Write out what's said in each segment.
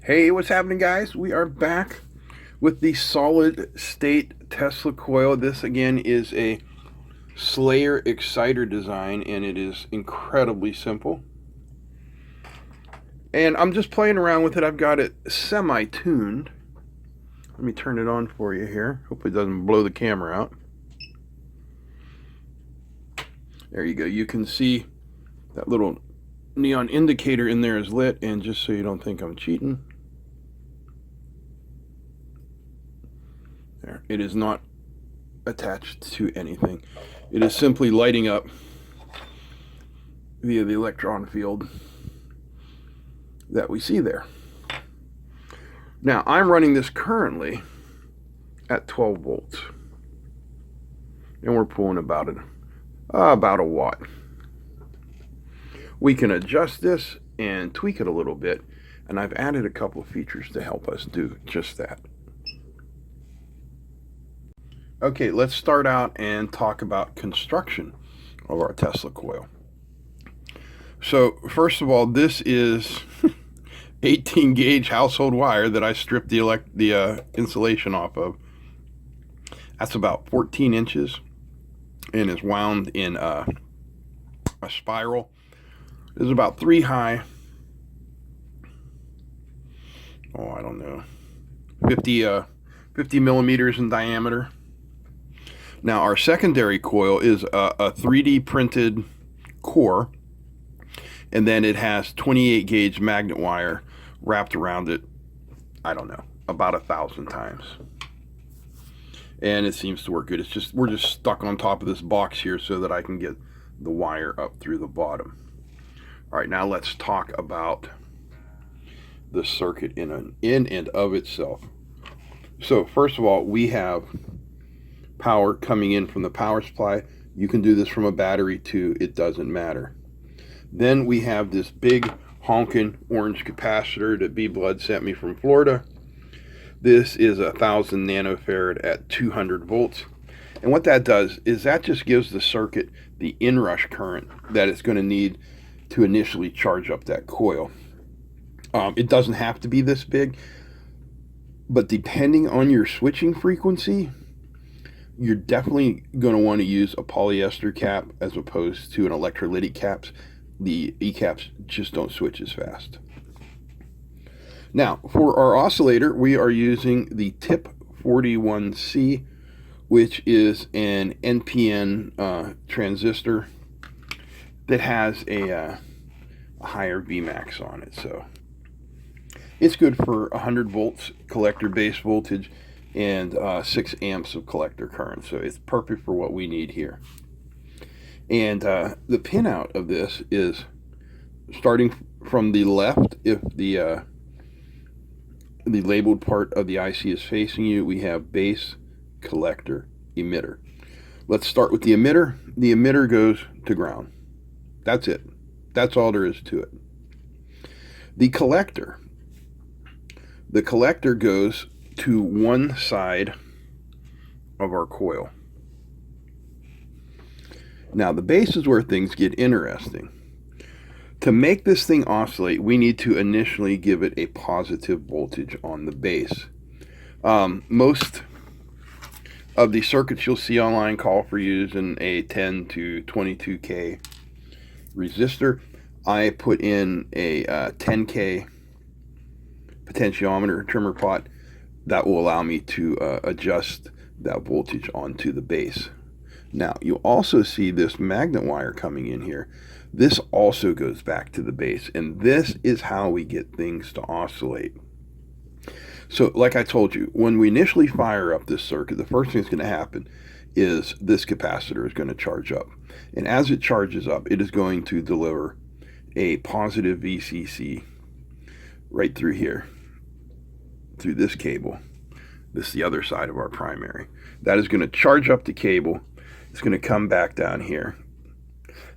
Hey, what's happening, guys? We are back with the solid state Tesla coil. This again is a Slayer exciter design, and it is incredibly simple. And I'm just playing around with it. I've got it semi-tuned. Let me turn it on for you here. Hopefully it doesn't blow the camera out. There you go. You can see that little neon indicator in there is lit, and just so you don't think I'm cheating, there, it is not attached to anything. It is simply lighting up via the electron field that we see there. Now, I'm running this currently at 12 volts, and we're pulling about a watt. We can adjust this and tweak it a little bit, and I've added a couple of features to help us do just that. Okay, let's start out and talk about construction of our Tesla coil. So first of all, this is 18 gauge household wire that I stripped the insulation off of. That's about 14 inches and is wound in a spiral. It is about 3 high. Oh, I don't know, 50 millimeters in diameter. Now, our secondary coil is a 3D printed core, and then it has 28 gauge magnet wire wrapped around it, I don't know, about 1,000 times. And it seems to work good. It's just, we're just stuck on top of this box here so that I can get the wire up through the bottom. All right, now let's talk about the circuit in and of itself. So first of all, we have power coming in from the power supply. You can do this from a battery too, it doesn't matter. Then we have this big honking orange capacitor that B Blood sent me from Florida. This is 1,000 nanofarad at 200 volts. And what that does is that just gives the circuit the inrush current that it's going to need to initially charge up that coil. It doesn't have to be this big, but depending on your switching frequency, you're definitely going to want to use a polyester cap as opposed to an electrolytic caps. The E-caps just don't switch as fast. Now, for our oscillator, we are using the TIP 41C, which is an NPN transistor that has a higher Vmax on it. So it's good for 100 volts collector base voltage and 6 amps of collector current. So it's perfect for what we need here. And the pinout of this is starting from the left. If the labeled part of the IC is facing you, we have base, collector, emitter. Let's start with the emitter. The emitter goes to ground. That's it. That's all there is to it. The collector goes to one side of our coil. Now, the base is where things get interesting. To make this thing oscillate, we need to initially give it a positive voltage on the base. Most of the circuits you'll see online call for using a 10 to 22K resistor. I put in a 10K potentiometer trimmer pot that will allow me to adjust that voltage onto the base. Now, you also see this magnet wire coming in here. This also goes back to the base, and this is how we get things to oscillate. So, like I told you, when we initially fire up this circuit, the first thing that's going to happen is this capacitor is going to charge up. And as it charges up, it is going to deliver a positive VCC right through here, through this cable. This is the other side of our primary. That is going to charge up the cable. It's going to come back down here.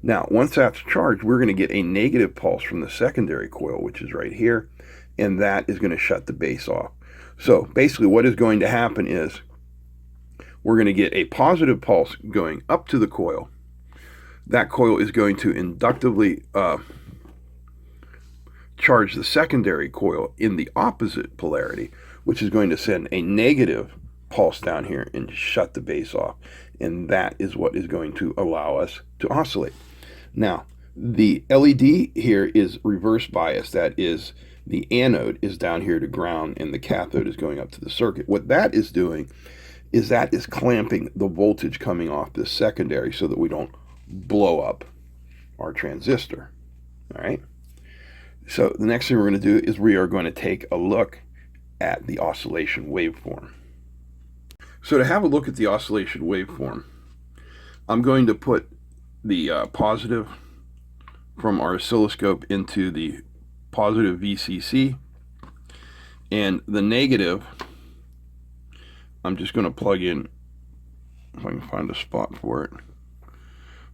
Now, once that's charged, we're going to get a negative pulse from the secondary coil, which is right here, and that is going to shut the base off. So basically what is going to happen is we're going to get a positive pulse going up to the coil. That coil is going to inductively charge the secondary coil in the opposite polarity, which is going to send a negative pulse down here and shut the base off. And that is what is going to allow us to oscillate. Now, the LED here is reverse bias. That is, the anode is down here to ground and the cathode is going up to the circuit. What that is doing is that is clamping the voltage coming off this secondary so that we don't blow up our transistor. All right. So the next thing we're going to do is we are going to take a look at the oscillation waveform. So to have a look at the oscillation waveform, I'm going to put the positive from our oscilloscope into the positive VCC, and the negative I'm just going to plug in, if I can find a spot for it,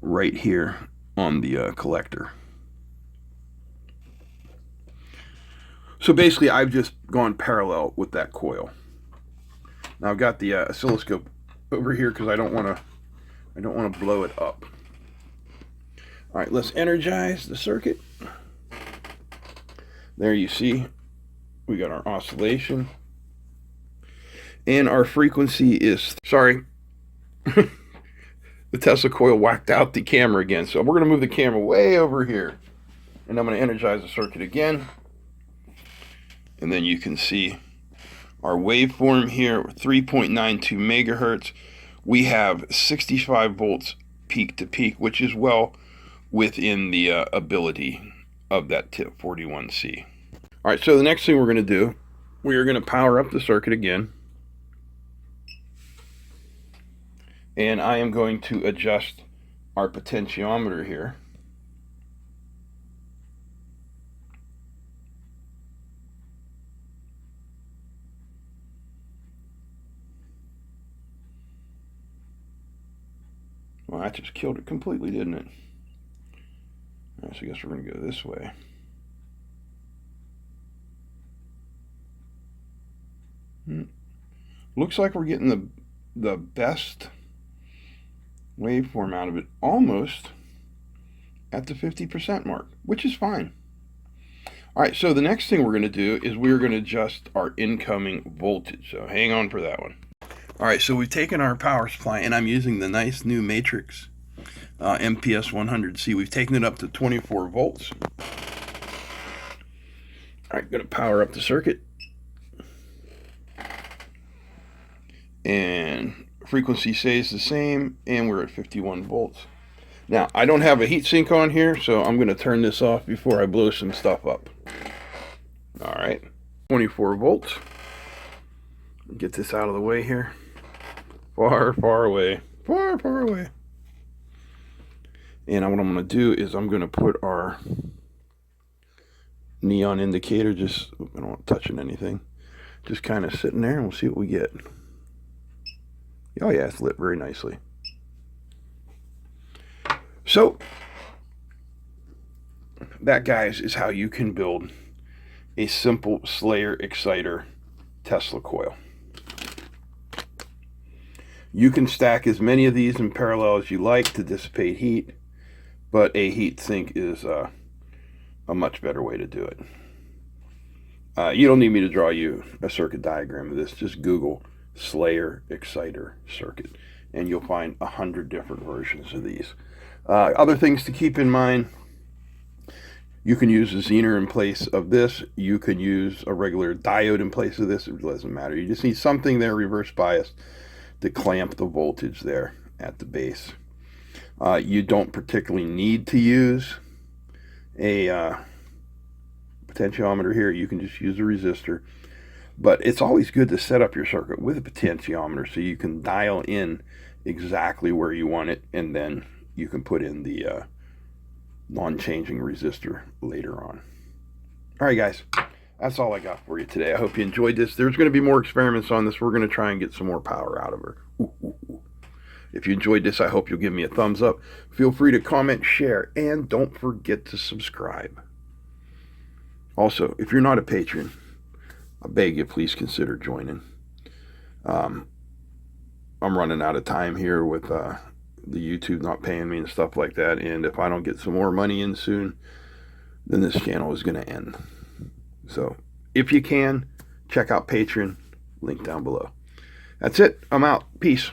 right here on the collector. So basically I've just gone parallel with that coil. Now I've got the oscilloscope over here because I don't want to blow it up. All right, let's energize the circuit. There you see we got our oscillation, and our frequency is, sorry, the Tesla coil whacked out the camera again, so we're going to move the camera way over here, and I'm going to energize the circuit again, and then you can see our waveform here, 3.92 megahertz. We have 65 volts peak to peak, which is well within the ability of that tip 41C. All right, so the next thing we're going to do, we are going to power up the circuit again. And I am going to adjust our potentiometer here. Well, that just killed it completely, didn't it? All right, so I guess we're going to go this way. Looks like we're getting the best waveform out of it, almost at the 50% mark, which is fine. All right, so the next thing we're going to do is we're going to adjust our incoming voltage. So hang on for that one. All right, so we've taken our power supply, and I'm using the nice new Matrix MPS 100C. We've taken it up to 24 volts. All right, going to power up the circuit. And frequency stays the same, and we're at 51 volts. Now, I don't have a heat sink on here, so I'm going to turn this off before I blow some stuff up. All right, 24 volts. Get this out of the way here. Far, far away. Far, far away. And what I'm going to do is I'm going to put our neon indicator, just, I don't want touching anything, just kind of sitting there, and we'll see what we get. Oh yeah, it's lit very nicely. So, that, guys, is how you can build a simple Slayer exciter Tesla coil. You can stack as many of these in parallel as you like to dissipate heat, but a heat sink is a much better way to do it. You don't need me to draw you a circuit diagram of this. Just Google Slayer exciter circuit, and you'll find 100 different versions of these. Other things to keep in mind: you can use a Zener in place of this. You can use a regular diode in place of this. It doesn't matter. You just need something there reverse biased to clamp the voltage there at the base. You don't particularly need to use a potentiometer here. You can just use a resistor. But it's always good to set up your circuit with a potentiometer so you can dial in exactly where you want it, and then you can put in the non-changing resistor later on. All right, guys, that's all I got for you today. I hope you enjoyed this. There's going to be more experiments on this. We're going to try and get some more power out of her. Ooh, ooh, ooh. If you enjoyed this, I hope you'll give me a thumbs up. Feel free to comment, share, and don't forget to subscribe. Also, if you're not a patron, I beg you, please consider joining. I'm running out of time here with the YouTube not paying me and stuff like that, and if I don't get some more money in soon, then this channel is going to end. So if you can, check out Patreon, link down below. That's it. I'm out. Peace.